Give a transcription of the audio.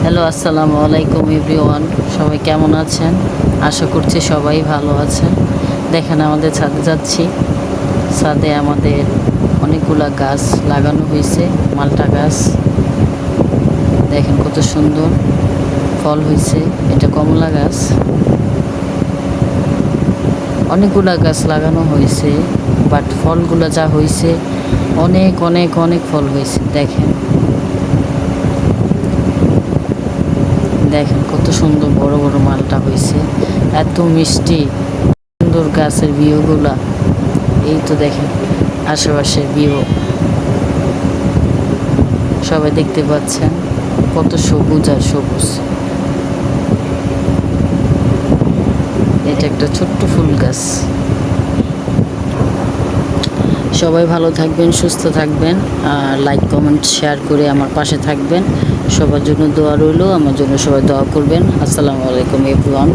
Hello, আসসালামু আলাইকুম everyone. সবাই কেমন আছেন? আশা করছি সবাই ভালো আছেন। দেখেন, আমাদের ছাদে যাচ্ছি। ছাদে আমাদের অনেকগুলা গাছ লাগানো হয়েছে, মালটা গাছ। দেখেন কত সুন্দর ফল হয়েছে। এটা কমলা গাছ। অনেকগুলা গাছ লাগানো হয়েছে, বাট ফলগুলো যা হয়েছে অনেক অনেক অনেক ফল হয়েছে। দেখেন দেখেন কত সুন্দর বড় বড় মালটা হয়েছে, এত মিষ্টি সুন্দর গাছের ভিউগুলা। এই তো দেখেন আশেপাশের ভিউ সবাই দেখতে পাচ্ছেন, কত সবুজ আর সবুজ। এটা একটা ছোট্ট ফুল গাছ। সবাই ভালো থাকবেন, সুস্থ থাকবেন, আর লাইক কমেন্ট শেয়ার করে আমার পাশে থাকবেন। সবার জন্য দোয়া রইল, আমার জন্য সবাই দোয়া করবেন। আসসালামু আলাইকুম এভরিওয়ান।